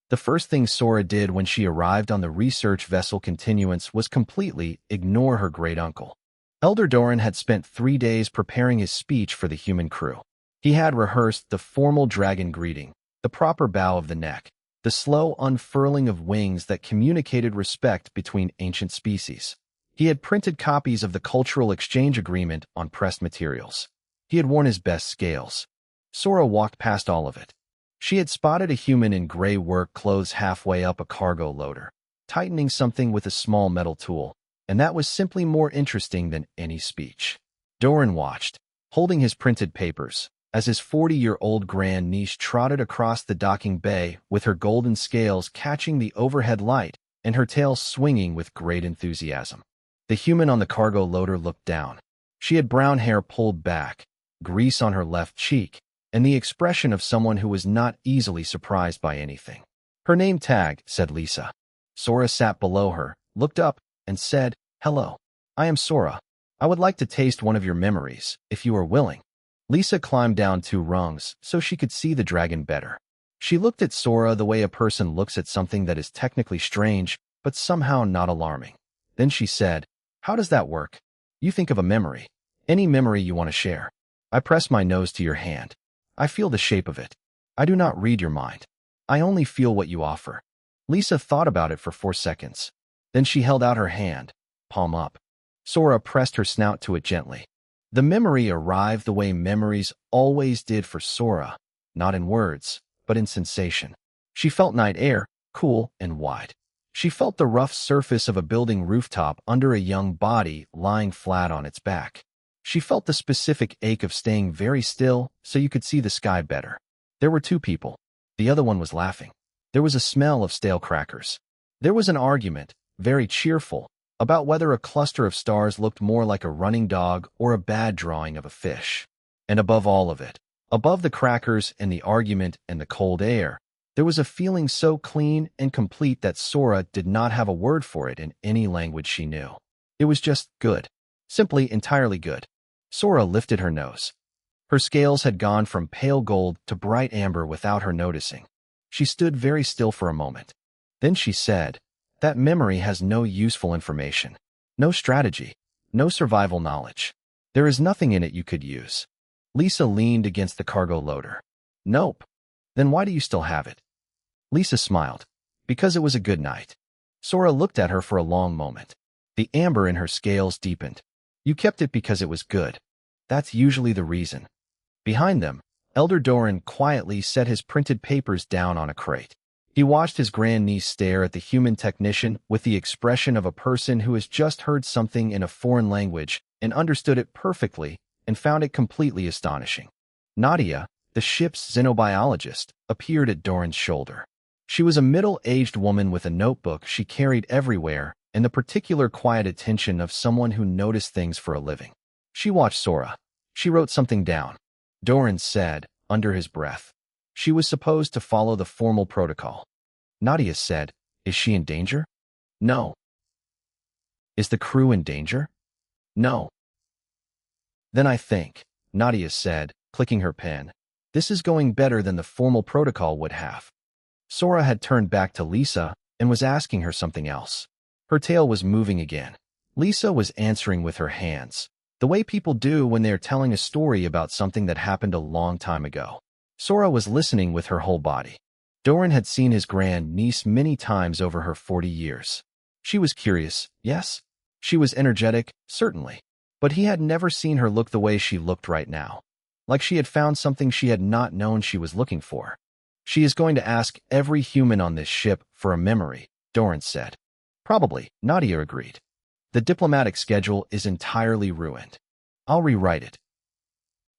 The first thing Sora did when she arrived on the research vessel Continuance was completely ignore her great-uncle. Elder Doran had spent 3 days preparing his speech for the human crew. He had rehearsed the formal dragon greeting, the proper bow of the neck, the slow unfurling of wings that communicated respect between ancient species. He had printed copies of the cultural exchange agreement on pressed materials. He had worn his best scales. Sora walked past all of it. She had spotted a human in gray work clothes halfway up a cargo loader, tightening something with a small metal tool, and that was simply more interesting than any speech. Doran watched, holding his printed papers, as his 40-year-old grandniece trotted across the docking bay with her golden scales catching the overhead light and her tail swinging with great enthusiasm. The human on the cargo loader looked down. She had brown hair pulled back, grease on her left cheek, and the expression of someone who was not easily surprised by anything. Her name tag, said Lisa. Sora sat below her, looked up, and said, "Hello. I am Sora. I would like to taste one of your memories, if you are willing." Lisa climbed down 2 rungs so she could see the dragon better. She looked at Sora the way a person looks at something that is technically strange, but somehow not alarming. Then she said, "How does that work? You think of a memory. Any memory you want to share." I press my nose to your hand. I feel the shape of it. I do not read your mind. I only feel what you offer. Lisa thought about it for 4 seconds. Then she held out her hand, palm up. Sora pressed her snout to it gently. The memory arrived the way memories always did for Sora, not in words, but in sensation. She felt night air, cool and wide. She felt the rough surface of a building rooftop under a young body lying flat on its back. She felt the specific ache of staying very still so you could see the sky better. There were 2 people. The other one was laughing. There was a smell of stale crackers. There was an argument, very cheerful, about whether a cluster of stars looked more like a running dog or a bad drawing of a fish. And above all of it, above the crackers and the argument and the cold air, there was a feeling so clean and complete that Sora did not have a word for it in any language she knew. It was just good. Simply entirely good. Sora lifted her nose. Her scales had gone from pale gold to bright amber without her noticing. She stood very still for a moment. Then she said, "That memory has no useful information, no strategy, no survival knowledge. There is nothing in it you could use." Lisa leaned against the cargo loader. "Nope. Then why do you still have it?" Lisa smiled. "Because it was a good night." Sora looked at her for a long moment. The amber in her scales deepened. "You kept it because it was good. That's usually the reason." Behind them, Elder Doran quietly set his printed papers down on a crate. He watched his grandniece stare at the human technician with the expression of a person who has just heard something in a foreign language and understood it perfectly and found it completely astonishing. Nadia, the ship's xenobiologist, appeared at Doran's shoulder. She was a middle-aged woman with a notebook she carried everywhere and the particular quiet attention of someone who noticed things for a living. She watched Sora. She wrote something down. Doran said, under his breath. She was supposed to follow the formal protocol. Nadia said, "Is she in danger?" "No." "Is the crew in danger?" "No." "Then I think," Nadia said, clicking her pen, "this is going better than the formal protocol would have." Sora had turned back to Lisa and was asking her something else. Her tail was moving again. Lisa was answering with her hands, the way people do when they are telling a story about something that happened a long time ago. Sora was listening with her whole body. Doran had seen his grand-niece many times over her 40 years. She was curious, yes. She was energetic, certainly. But he had never seen her look the way she looked right now. Like she had found something she had not known she was looking for. "She is going to ask every human on this ship for a memory," Doran said. "Probably," Nadia agreed. "The diplomatic schedule is entirely ruined. I'll rewrite it."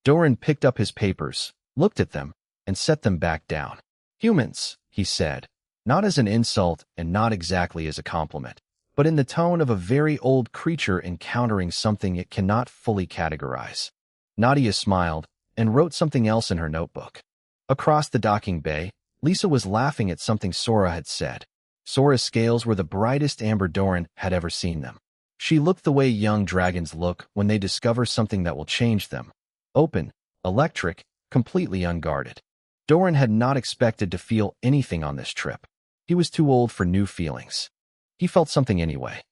Doran picked up his papers, looked at them, and set them back down. "Humans," he said, not as an insult and not exactly as a compliment, but in the tone of a very old creature encountering something it cannot fully categorize. Nadia smiled and wrote something else in her notebook. Across the docking bay, Lisa was laughing at something Sora had said. Sora's scales were the brightest amber Doran had ever seen them. She looked the way young dragons look when they discover something that will change them. Open, electric, completely unguarded. Doran had not expected to feel anything on this trip. He was too old for new feelings. He felt something anyway.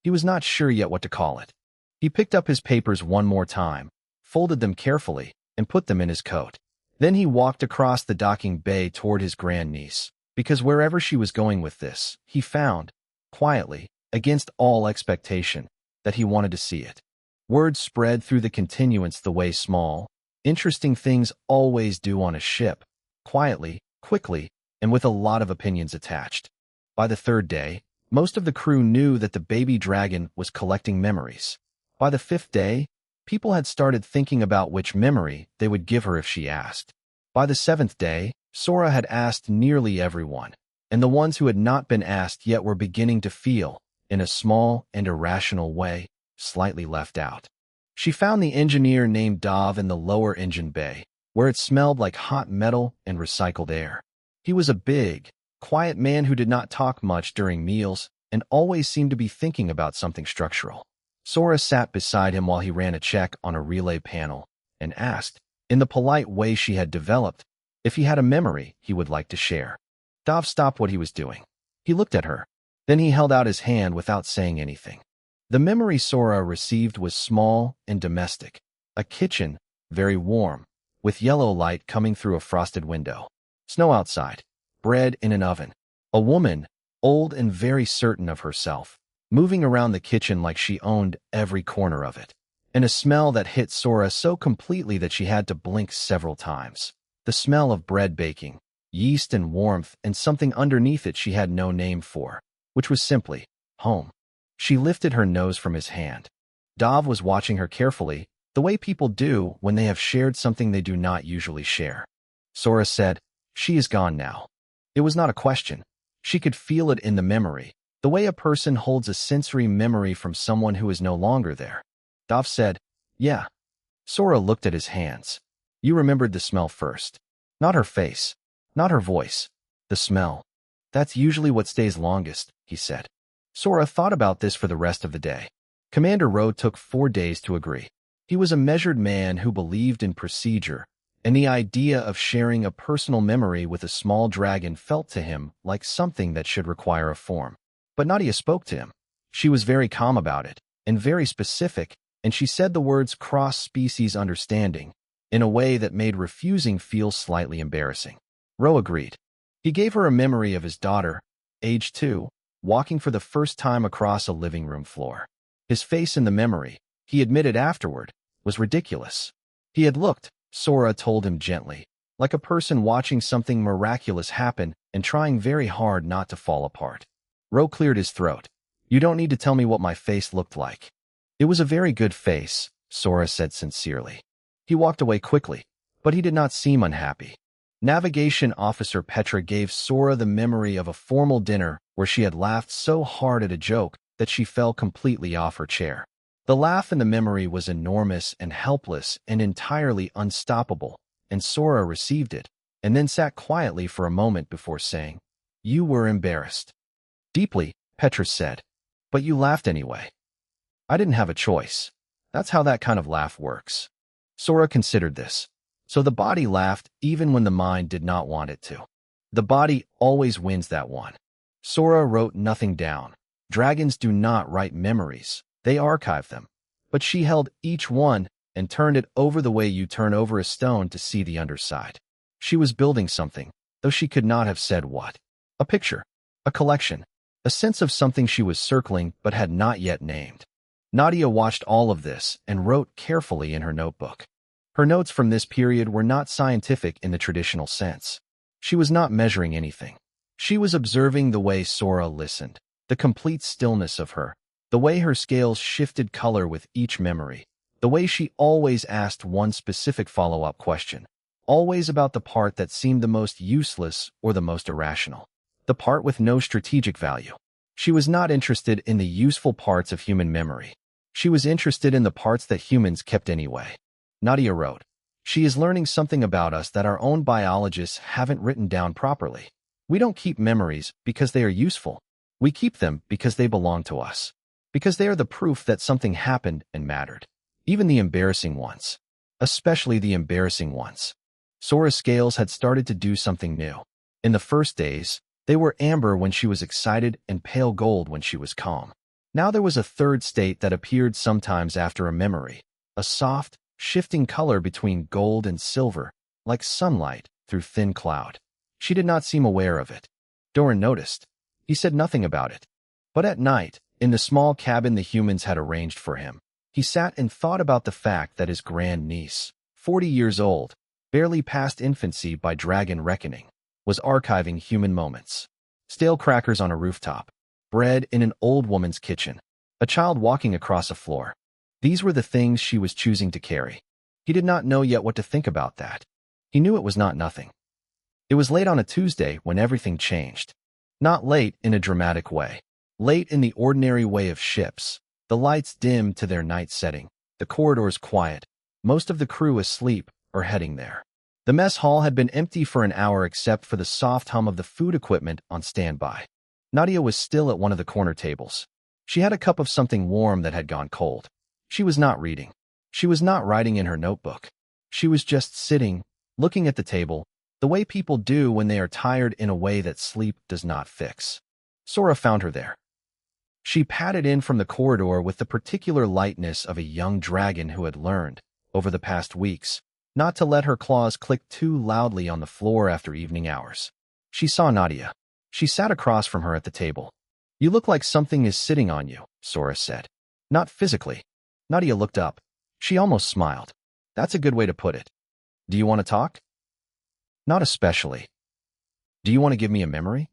He was not sure yet what to call it. He picked up his papers one more time, folded them carefully, and put them in his coat. Then he walked across the docking bay toward his grandniece, because wherever she was going with this, he found, quietly, against all expectation, that he wanted to see it. Word spread through the continuance the way small, interesting things always do on a ship, quietly, quickly, and with a lot of opinions attached. By the third day, most of the crew knew that the baby dragon was collecting memories. By the fifth day, people had started thinking about which memory they would give her if she asked. By the seventh day, Sora had asked nearly everyone, and the ones who had not been asked yet were beginning to feel, in a small and irrational way, slightly left out. She found the engineer named Dov in the lower engine bay, where it smelled like hot metal and recycled air. He was a big, quiet man who did not talk much during meals and always seemed to be thinking about something structural. Sora sat beside him while he ran a check on a relay panel and asked, in the polite way she had developed, if he had a memory he would like to share. Dov stopped what he was doing. He looked at her. Then he held out his hand without saying anything. The memory Sora received was small and domestic. A kitchen, very warm, with yellow light coming through a frosted window. Snow outside. Bread in an oven. A woman, old and very certain of herself, moving around the kitchen like she owned every corner of it. And a smell that hit Sora so completely that she had to blink several times. The smell of bread baking, yeast and warmth, and something underneath it she had no name for, which was simply home. She lifted her nose from his hand. Dov was watching her carefully, the way people do when they have shared something they do not usually share. Sora said, "She is gone now." It was not a question. She could feel it in the memory, the way a person holds a sensory memory from someone who is no longer there. Dov said, "Yeah." Sora looked at his hands. You remembered the smell first. Not her face, not her voice. The smell. That's usually what stays longest, he said. Sora thought about this for the rest of the day. Commander Rowe took 4 days to agree. He was a measured man who believed in procedure, and the idea of sharing a personal memory with a small dragon felt to him like something that should require a form. But Nadia spoke to him. She was very calm about it, and very specific, and she said the words cross-species understanding in a way that made refusing feel slightly embarrassing. Rowe agreed. He gave her a memory of his daughter, age 2, walking for the first time across a living room floor. His face in the memory, he admitted afterward, was ridiculous. He had looked, Sora told him gently, like a person watching something miraculous happen and trying very hard not to fall apart. Rowe cleared his throat. You don't need to tell me what my face looked like. It was a very good face, Sora said sincerely. He walked away quickly, but he did not seem unhappy. Navigation Officer Petra gave Sora the memory of a formal dinner where she had laughed so hard at a joke that she fell completely off her chair. The laugh in the memory was enormous and helpless and entirely unstoppable, and Sora received it, and then sat quietly for a moment before saying, You were embarrassed. Deeply, Petra said. But you laughed anyway. I didn't have a choice. That's how that kind of laugh works. Sora considered this. So the body laughed even when the mind did not want it to. The body always wins that one. Sora wrote nothing down. Dragons do not write memories. They archive them. But she held each one and turned it over the way you turn over a stone to see the underside. She was building something, though she could not have said what. A picture. A collection. A sense of something she was circling but had not yet named. Nadia watched all of this and wrote carefully in her notebook. Her notes from this period were not scientific in the traditional sense. She was not measuring anything. She was observing the way Sora listened, the complete stillness of her, the way her scales shifted color with each memory, the way she always asked one specific follow-up question, always about the part that seemed the most useless or the most irrational, the part with no strategic value. She was not interested in the useful parts of human memory. She was interested in the parts that humans kept anyway. Nadia wrote, She is learning something about us that our own biologists haven't written down properly. We don't keep memories because they are useful. We keep them because they belong to us. Because they are the proof that something happened and mattered. Even the embarrassing ones. Especially the embarrassing ones. Sora's scales had started to do something new. In the first days, They were amber when she was excited and pale gold when she was calm. Now there was a third state that appeared sometimes after a memory, a soft, shifting color between gold and silver, like sunlight through thin cloud. She did not seem aware of it. Doran noticed. He said nothing about it. But at night, in the small cabin the humans had arranged for him, he sat and thought about the fact that his grandniece, 40 years old, barely past infancy by dragon reckoning, was archiving human moments. Stale crackers on a rooftop, bread in an old woman's kitchen, a child walking across a floor. These were the things she was choosing to carry. He did not know yet what to think about that. He knew it was not nothing. It was late on a Tuesday when everything changed. Not late in a dramatic way. Late in the ordinary way of ships. The lights dimmed to their night setting. The corridors quiet. Most of the crew asleep or heading there. The mess hall had been empty for an hour except for the soft hum of the food equipment on standby. Nadia was still at one of the corner tables. She had a cup of something warm that had gone cold. She was not reading. She was not writing in her notebook. She was just sitting, looking at the table, the way people do when they are tired in a way that sleep does not fix. Sora found her there. She padded in from the corridor with the particular lightness of a young dragon who had learned, over the past weeks, not to let her claws click too loudly on the floor after evening hours. She saw Nadia. She sat across from her at the table. "You look like something is sitting on you," Sora said. "Not physically." Nadia looked up. She almost smiled. "That's a good way to put it. Do you want to talk?" "Not especially." "Do you want to give me a memory?"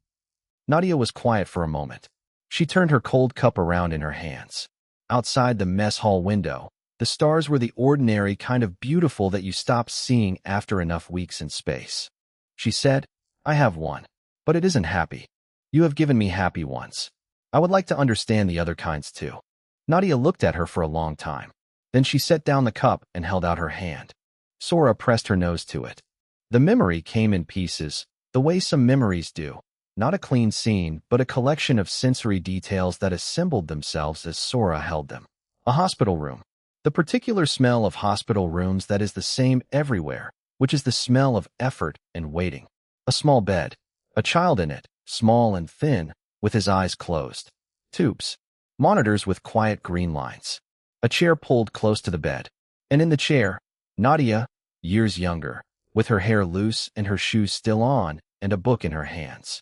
Nadia was quiet for a moment. She turned her cold cup around in her hands. Outside the mess hall window, the stars were the ordinary kind of beautiful that you stop seeing after enough weeks in space. She said, "I have one, but it isn't happy. You have given me happy ones. I would like to understand the other kinds too." Nadia looked at her for a long time. Then she set down the cup and held out her hand. Sora pressed her nose to it. The memory came in pieces, the way some memories do. Not a clean scene, but a collection of sensory details that assembled themselves as Sora held them. A hospital room. The particular smell of hospital rooms that is the same everywhere, which is the smell of effort and waiting. A small bed. A child in it, small and thin, with his eyes closed. Tubes. Monitors with quiet green lines. A chair pulled close to the bed. And in the chair, Nadia, years younger, with her hair loose and her shoes still on, and a book in her hands.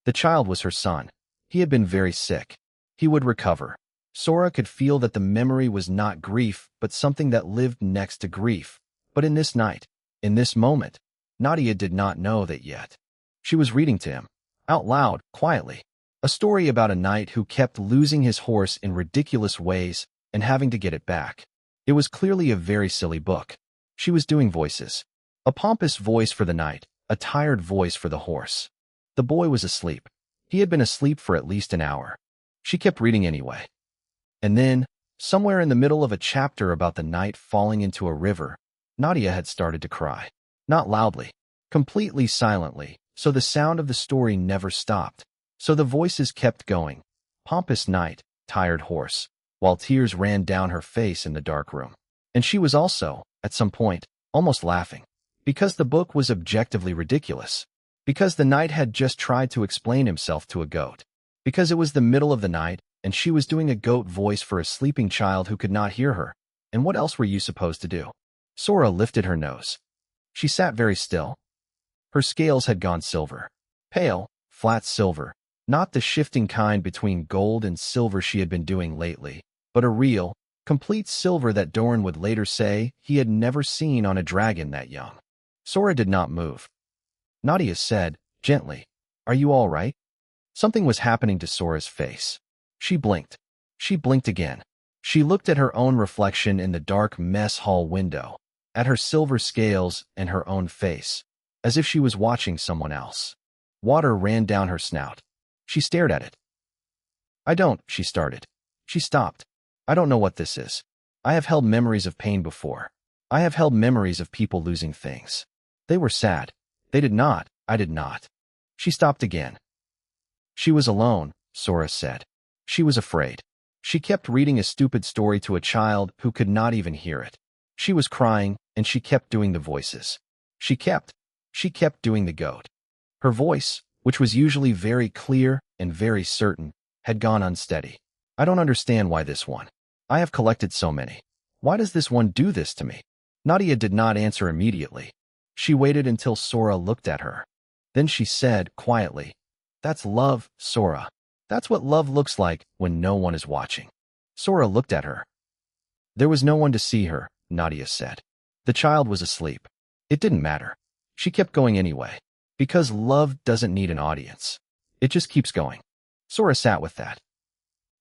The child was her son. He had been very sick. He would recover. Sora could feel that the memory was not grief, but something that lived next to grief. But in this night, in this moment, Nadia did not know that yet. She was reading to him, out loud, quietly, a story about a knight who kept losing his horse in ridiculous ways and having to get it back. It was clearly a very silly book. She was doing voices. A pompous voice for the knight, a tired voice for the horse. The boy was asleep. He had been asleep for at least an hour. She kept reading anyway. And then, somewhere in the middle of a chapter about the knight falling into a river, Nadia had started to cry. Not loudly, completely silently, so the sound of the story never stopped. So the voices kept going. Pompous knight, tired horse, while tears ran down her face in the dark room. And she was also, at some point, almost laughing. Because the book was objectively ridiculous. Because the knight had just tried to explain himself to a goat. Because it was the middle of the night, and she was doing a goat voice for a sleeping child who could not hear her. And what else were you supposed to do? Sora lifted her nose. She sat very still. Her scales had gone silver. Pale, flat silver. Not the shifting kind between gold and silver she had been doing lately, but a real, complete silver that Doran would later say he had never seen on a dragon that young. Sora did not move. Nadia said, gently, "Are you all right?" Something was happening to Sora's face. She blinked. She blinked again. She looked at her own reflection in the dark mess hall window, at her silver scales and her own face, as if she was watching someone else. Water ran down her snout. She stared at it. She started. She stopped. "I don't know what this is. I have held memories of pain before. I have held memories of people losing things. They were sad. I did not." She stopped again. She was alone, Sora said. She was afraid. She kept reading a stupid story to a child who could not even hear it. She was crying, and she kept doing the voices. She kept doing the goat. Her voice, which was usually very clear and very certain, had gone unsteady. I don't understand why this one. I have collected so many. Why does this one do this to me? Nadia did not answer immediately. She waited until Sora looked at her. Then she said, quietly, "That's love, Sora. That's what love looks like when no one is watching." Sora looked at her. There was no one to see her, Nadia said. The child was asleep. It didn't matter. She kept going anyway. Because love doesn't need an audience. It just keeps going. Sora sat with that.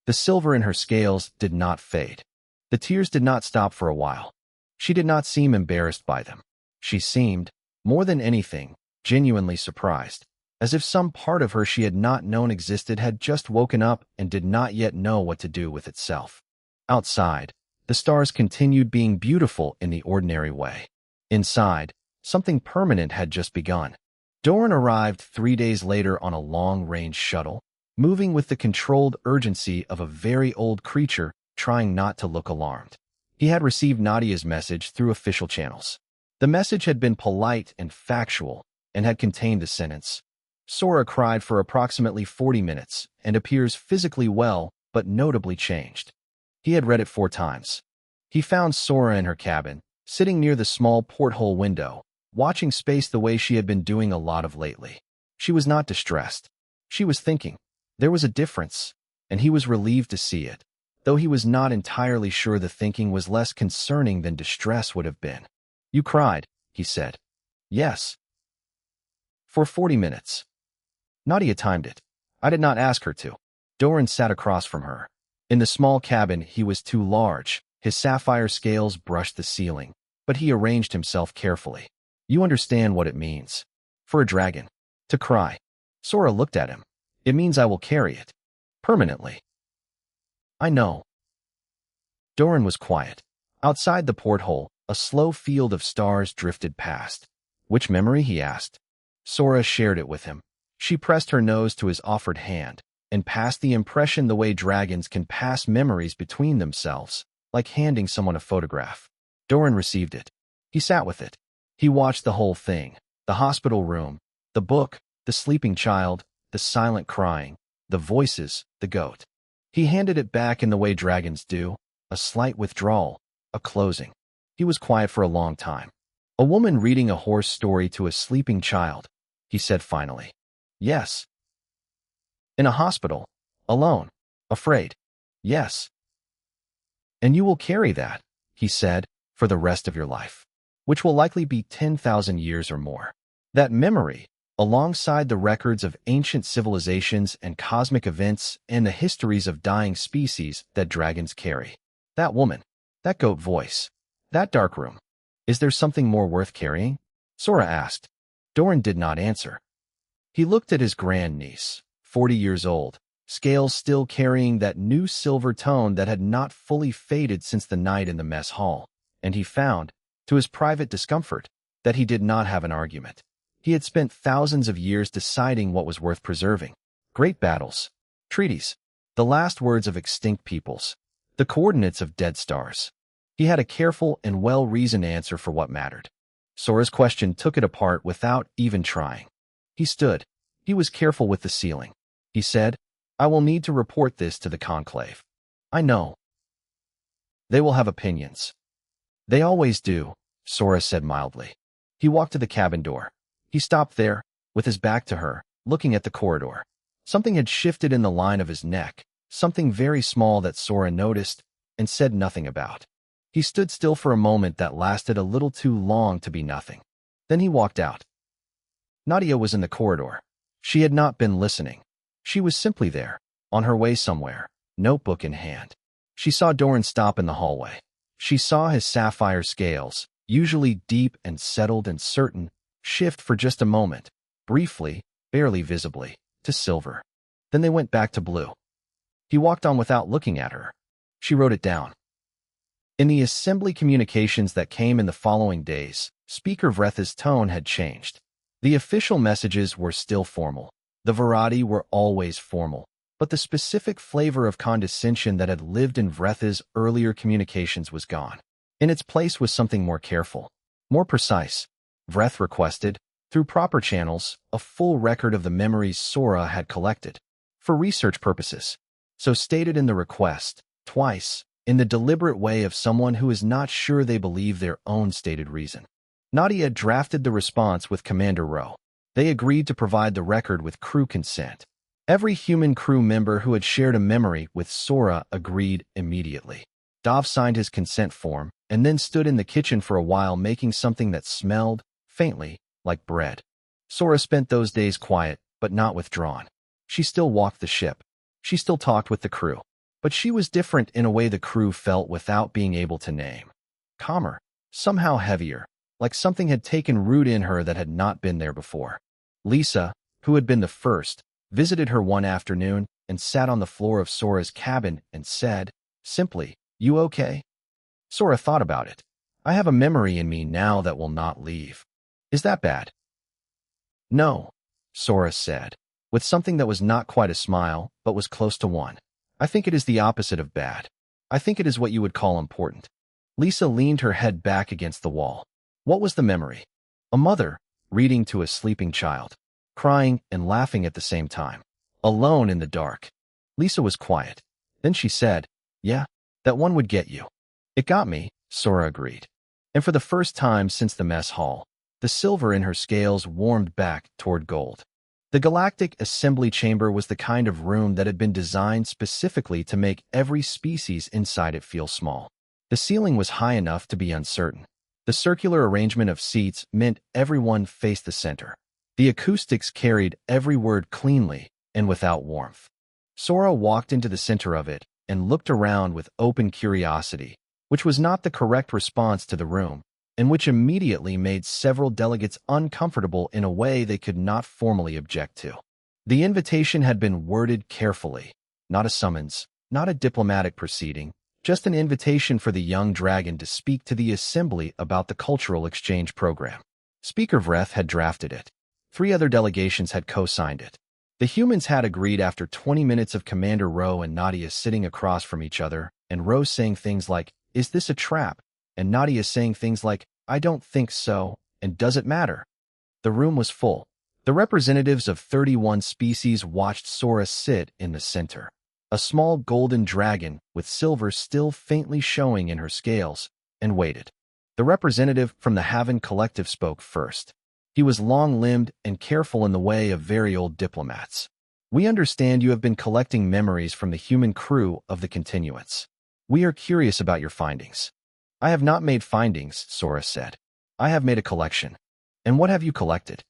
The silver in her scales did not fade. The tears did not stop for a while. She did not seem embarrassed by them. She seemed, more than anything, genuinely surprised, as if some part of her she had not known existed had just woken up and did not yet know what to do with itself. Outside, the stars continued being beautiful in the ordinary way. Inside, something permanent had just begun. Doran arrived 3 days later on a long-range shuttle, moving with the controlled urgency of a very old creature trying not to look alarmed. He had received Nadia's message through official channels. The message had been polite and factual and had contained the sentence, "Sora cried for approximately 40 minutes and appears physically well but notably changed." He had read it 4 times. He found Sora in her cabin, sitting near the small porthole window, watching space the way she had been doing a lot of lately. She was not distressed. She was thinking. There was a difference, and he was relieved to see it, though he was not entirely sure the thinking was less concerning than distress would have been. "You cried," he said. "Yes." "For 40 minutes. Nadia timed it. I did not ask her to." Doran sat across from her. In the small cabin, he was too large. His sapphire scales brushed the ceiling, but he arranged himself carefully. "You understand what it means. For a dragon. To cry." Sora looked at him. "It means I will carry it. Permanently." "I know." Doran was quiet. Outside the porthole, a slow field of stars drifted past. "Which memory?" he asked. Sora shared it with him. She pressed her nose to his offered hand and passed the impression the way dragons can pass memories between themselves, like handing someone a photograph. Doran received it. He sat with it. He watched the whole thing, the hospital room, the book, the sleeping child, the silent crying, the voices, the goat. He handed it back in the way dragons do, a slight withdrawal, a closing. He was quiet for a long time. "A woman reading a horse story to a sleeping child," he said finally. "Yes." "In a hospital, alone, afraid." "Yes." "And you will carry that," he said, "for the rest of your life, which will likely be 10,000 years or more. That memory, alongside the records of ancient civilizations and cosmic events and the histories of dying species that dragons carry. That woman, that goat voice, that dark room. Is there something more worth carrying?" Sora asked. Doran did not answer. He looked at his grandniece, 40 years old, scales still carrying that new silver tone that had not fully faded since the night in the mess hall, and he found, to his private discomfort, that he did not have an argument. He had spent thousands of years deciding what was worth preserving. Great battles, treaties, the last words of extinct peoples, the coordinates of dead stars. He had a careful and well-reasoned answer for what mattered. Sora's question took it apart without even trying. He stood. He was careful with the ceiling. He said, "I will need to report this to the conclave." "I know. They will have opinions." "They always do," Sora said mildly. He walked to the cabin door. He stopped there, with his back to her, looking at the corridor. Something had shifted in the line of his neck, something very small that Sora noticed and said nothing about. He stood still for a moment that lasted a little too long to be nothing. Then he walked out. Nadia was in the corridor. She had not been listening. She was simply there, on her way somewhere, notebook in hand. She saw Doran stop in the hallway. She saw his sapphire scales, usually deep and settled and certain, shift for just a moment, briefly, barely visibly, to silver. Then they went back to blue. He walked on without looking at her. She wrote it down. In the assembly communications that came in the following days, Speaker Vretha's tone had changed. The official messages were still formal. The variety were always formal, but the specific flavor of condescension that had lived in Vretha's earlier communications was gone. In its place was something more careful, more precise. Vreth requested, through proper channels, a full record of the memories Sora had collected, for research purposes. So stated in the request, twice, in the deliberate way of someone who is not sure they believe their own stated reason. Nadia drafted the response with Commander Rowe. They agreed to provide the record with crew consent. Every human crew member who had shared a memory with Sora agreed immediately. Dov signed his consent form and then stood in the kitchen for a while making something that smelled, faintly, like bread. Sora spent those days quiet, but not withdrawn. She still walked the ship. She still talked with the crew. But she was different in a way the crew felt without being able to name. Calmer, somehow heavier, like something had taken root in her that had not been there before. Lisa, who had been the first, visited her one afternoon and sat on the floor of Sora's cabin and said, simply, "You okay?" Sora thought about it. "I have a memory in me now that will not leave. Is that bad?" "No," Sora said, with something that was not quite a smile, but was close to one. "I think it is the opposite of bad. I think it is what you would call important." Lisa leaned her head back against the wall. What was the memory? A mother, reading to a sleeping child, crying and laughing at the same time, alone in the dark. Lisa was quiet. Then she said, "Yeah, that one would get you." "It got me," Sora agreed. And for the first time since the mess hall, the silver in her scales warmed back toward gold. The Galactic Assembly Chamber was the kind of room that had been designed specifically to make every species inside it feel small. The ceiling was high enough to be uncertain. The circular arrangement of seats meant everyone faced the center. The acoustics carried every word cleanly and without warmth. Sora walked into the center of it and looked around with open curiosity, which was not the correct response to the room, and which immediately made several delegates uncomfortable in a way they could not formally object to. The invitation had been worded carefully, not a summons, not a diplomatic proceeding, just an invitation for the young dragon to speak to the assembly about the cultural exchange program. Speaker Vreth had drafted it. 3 other delegations had co-signed it. The humans had agreed after 20 minutes of Commander Rowe and Nadia sitting across from each other, and Rowe saying things like, "Is this a trap?" and Nadia saying things like, "I don't think so," and "Does it matter?" The room was full. The representatives of 31 species watched Sora sit in the center. A small golden dragon with silver still faintly showing in her scales, and waited. The representative from the Haven Collective spoke first. He was long-limbed and careful in the way of very old diplomats. "We understand you have been collecting memories from the human crew of the Continuance. We are curious about your findings." "I have not made findings," Sora said. "I have made a collection." "And what have you collected?"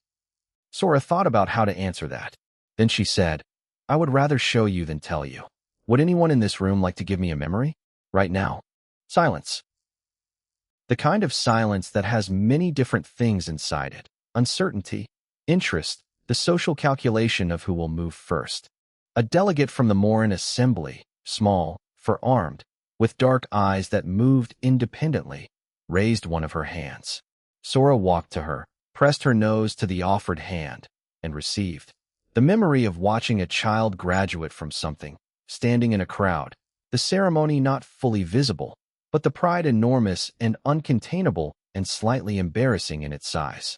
Sora thought about how to answer that. Then she said, "I would rather show you than tell you. Would anyone in this room like to give me a memory? Right now." Silence. The kind of silence that has many different things inside it. Uncertainty, interest, the social calculation of who will move first. A delegate from the Morin Assembly, small, forearmed, with dark eyes that moved independently, raised one of her hands. Sora walked to her, pressed her nose to the offered hand, and received. The memory of watching a child graduate from something, standing in a crowd, the ceremony not fully visible, but the pride enormous and uncontainable and slightly embarrassing in its size.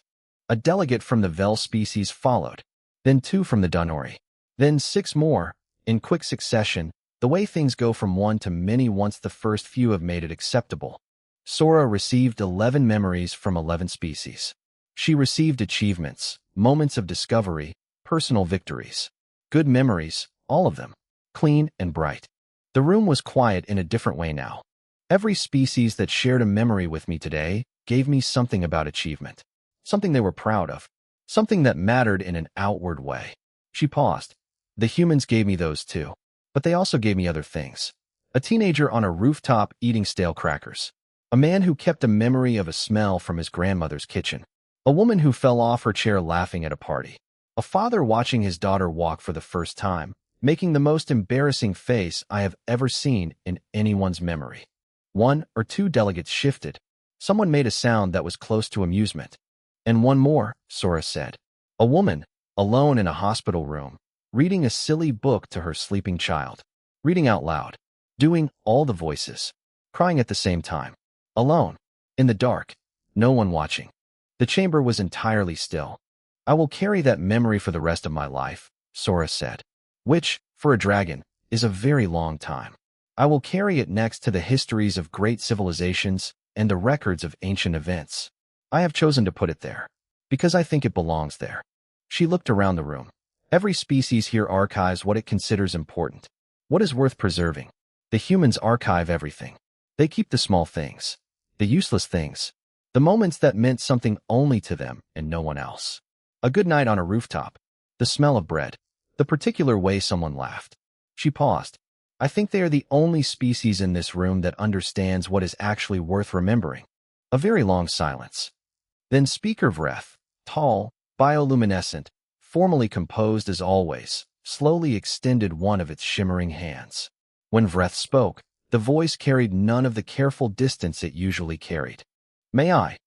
A delegate from the Vel species followed, then 2 from the Dunori, then 6 more, in quick succession, the way things go from 1 to many once the first few have made it acceptable. Sora received 11 memories from 11 species. She received achievements, moments of discovery, personal victories. Good memories, all of them, clean and bright. The room was quiet in a different way now. Every species that shared a memory with me today gave me something about achievement, something they were proud of, something that mattered in an outward way. She paused. The humans gave me those too, but they also gave me other things. A teenager on a rooftop eating stale crackers. A man who kept a memory of a smell from his grandmother's kitchen. A woman who fell off her chair laughing at a party. A father watching his daughter walk for the first time, making the most embarrassing face I have ever seen in anyone's memory. 1 or 2 delegates shifted. Someone made a sound that was close to amusement. "And one more," Sora said. A woman, alone in a hospital room, reading a silly book to her sleeping child. Reading out loud. Doing all the voices. Crying at the same time. Alone. In the dark. No one watching. The chamber was entirely still. I will carry that memory for the rest of my life, Sora said, which, for a dragon, is a very long time. I will carry it next to the histories of great civilizations and the records of ancient events. I have chosen to put it there, because I think it belongs there. She looked around the room. Every species here archives what it considers important, what is worth preserving. The humans archive everything. They keep the small things, the useless things, the moments that meant something only to them and no one else. A good night on a rooftop, the smell of bread, the particular way someone laughed. She paused. I think they are the only species in this room that understands what is actually worth remembering. A very long silence. Then Speaker Vreth, tall, bioluminescent, formally composed as always, slowly extended one of its shimmering hands. When Vreth spoke, the voice carried none of the careful distance it usually carried. May I?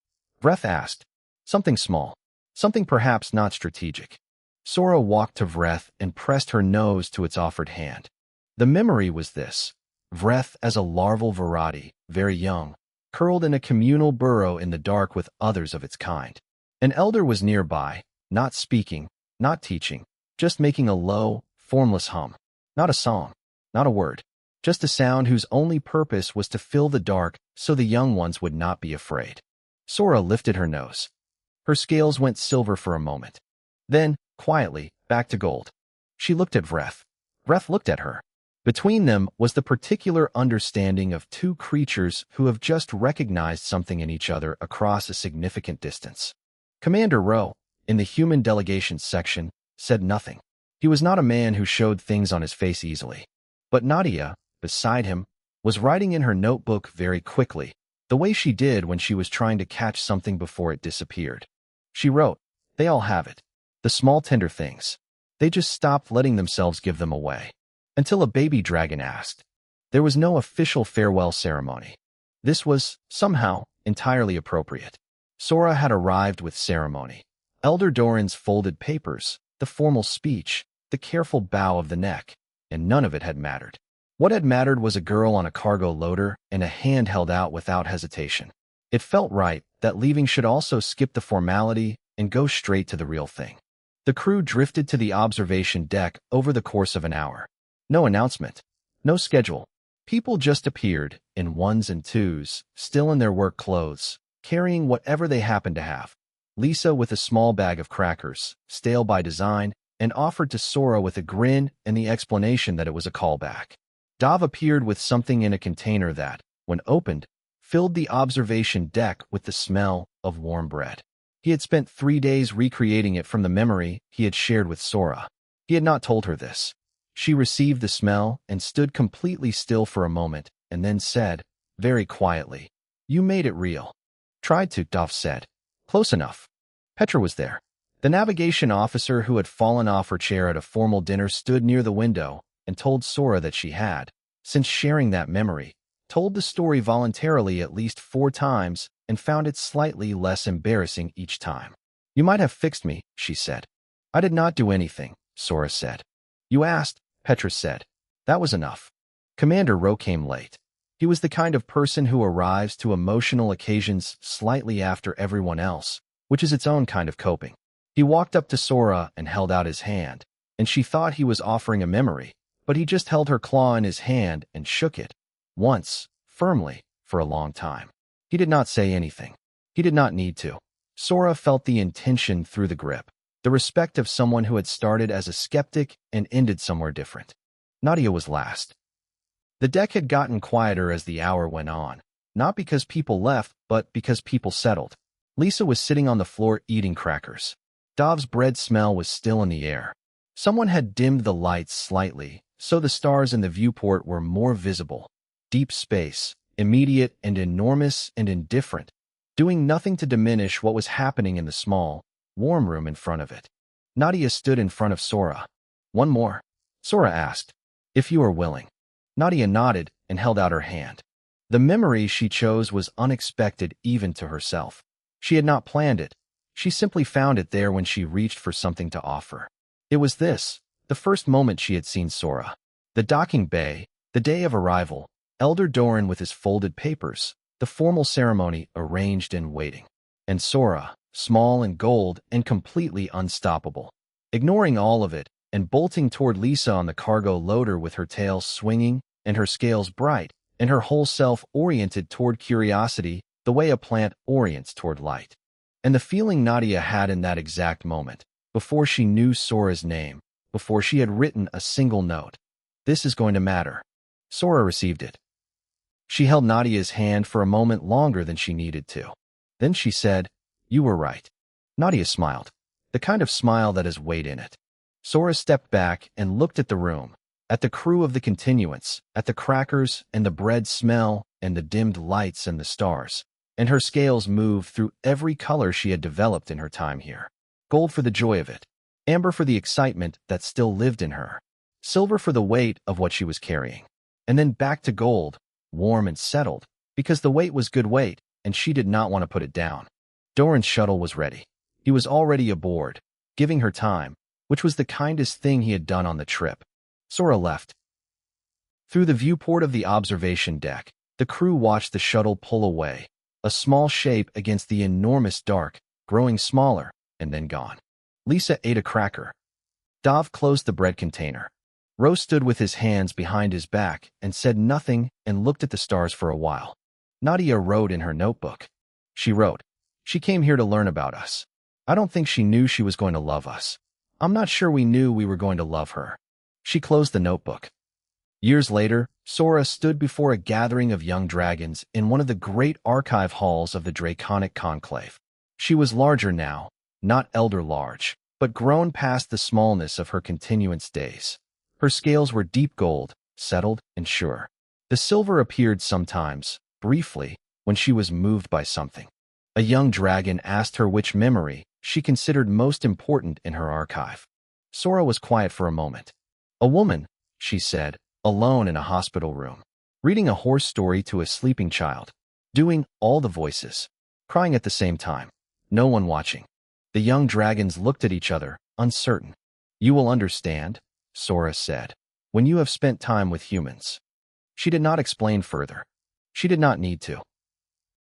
Vreth asked. Something small. Something perhaps not strategic. Sora walked to Vreth and pressed her nose to its offered hand. The memory was this. Vreth as a larval variety, very young, curled in a communal burrow in the dark with others of its kind. An elder was nearby, not speaking, not teaching, just making a low, formless hum. Not a song, not a word, just a sound whose only purpose was to fill the dark so the young ones would not be afraid. Sora lifted her nose. Her scales went silver for a moment. Then, quietly, back to gold. She looked at Vreth. Vreth looked at her. Between them was the particular understanding of two creatures who have just recognized something in each other across a significant distance. Commander Rowe, in the human delegations section, said nothing. He was not a man who showed things on his face easily. But Nadia, beside him, was writing in her notebook very quickly, the way she did when she was trying to catch something before it disappeared. She wrote, "They all have it. The small tender things. They just stopped letting themselves give them away." Until a baby dragon asked. There was no official farewell ceremony. This was, somehow, entirely appropriate. Sora had arrived with ceremony. Elder Doran's folded papers, the formal speech, the careful bow of the neck, and none of it had mattered. What had mattered was a girl on a cargo loader and a hand held out without hesitation. It felt right that leaving should also skip the formality and go straight to the real thing. The crew drifted to the observation deck over the course of an hour. No announcement, no schedule. People just appeared, in ones and twos, still in their work clothes, carrying whatever they happened to have. Lisa with a small bag of crackers, stale by design, and offered to Sora with a grin and the explanation that it was a callback. Dav appeared with something in a container that, when opened, filled the observation deck with the smell of warm bread. He had spent 3 days recreating it from the memory he had shared with Sora. He had not told her this. She received the smell and stood completely still for a moment, and then said, very quietly, "You made it real." "Tried to," Dav said. "Close enough." Petra was there. The navigation officer who had fallen off her chair at a formal dinner stood near the window and told Sora that she had, since sharing that memory, told the story voluntarily at least 4 times and found it slightly less embarrassing each time. "You might have fixed me," she said. "I did not do anything," Sora said. "You asked," Petra said. "That was enough." Commander Rowe came late. He was the kind of person who arrives to emotional occasions slightly after everyone else, which is its own kind of coping. He walked up to Sora and held out his hand, and she thought he was offering a memory, but he just held her claw in his hand and shook it. Once, firmly, for a long time. He did not say anything. He did not need to. Sora felt the intention through the grip, the respect of someone who had started as a skeptic and ended somewhere different. Nadia was last. The deck had gotten quieter as the hour went on, not because people left, but because people settled. Lisa was sitting on the floor eating crackers. Dav's bread smell was still in the air. Someone had dimmed the lights slightly, so the stars in the viewport were more visible. Deep space, immediate and enormous and indifferent, doing nothing to diminish what was happening in the small, warm room in front of it. Nadia stood in front of Sora. "One more?" Sora asked. "If you are willing." Nadia nodded and held out her hand. The memory she chose was unexpected even to herself. She had not planned it. She simply found it there when she reached for something to offer. It was this, the first moment she had seen Sora. The docking bay, the day of arrival, Elder Doran with his folded papers, the formal ceremony arranged and waiting. And Sora, small and gold and completely unstoppable. Ignoring all of it and bolting toward Lisa on the cargo loader with her tail swinging and her scales bright and her whole self oriented toward curiosity the way a plant orients toward light. And the feeling Nadia had in that exact moment, before she knew Sora's name, before she had written a single note. This is going to matter. Sora received it. She held Nadia's hand for a moment longer than she needed to. Then she said, "You were right." Nadia smiled, the kind of smile that has weight in it. Sora stepped back and looked at the room, at the crew of the Continuance, at the crackers and the bread smell and the dimmed lights and the stars, and her scales moved through every color she had developed in her time here. Gold for the joy of it, amber for the excitement that still lived in her, silver for the weight of what she was carrying, and then back to gold, warm and settled, because the weight was good weight, and she did not want to put it down. Doran's shuttle was ready. He was already aboard, giving her time, which was the kindest thing he had done on the trip. Sora left. Through the viewport of the observation deck, the crew watched the shuttle pull away, a small shape against the enormous dark, growing smaller, and then gone. Lisa ate a cracker. Dov closed the bread container. Rose stood with his hands behind his back and said nothing and looked at the stars for a while. Nadia wrote in her notebook. She wrote, "She came here to learn about us. I don't think she knew she was going to love us. I'm not sure we knew we were going to love her." She closed the notebook. Years later, Sora stood before a gathering of young dragons in one of the great archive halls of the Draconic Conclave. She was larger now, not elder large, but grown past the smallness of her continuance days. Her scales were deep gold, settled and sure. The silver appeared sometimes, briefly, when she was moved by something. A young dragon asked her which memory she considered most important in her archive. Sora was quiet for a moment. "A woman," she said, alone in a hospital room, reading a horse story to a sleeping child, doing all the voices, crying at the same time, no one watching. The young dragons looked at each other, uncertain. "You will understand," Sora said, "when you have spent time with humans." She did not explain further. She did not need to.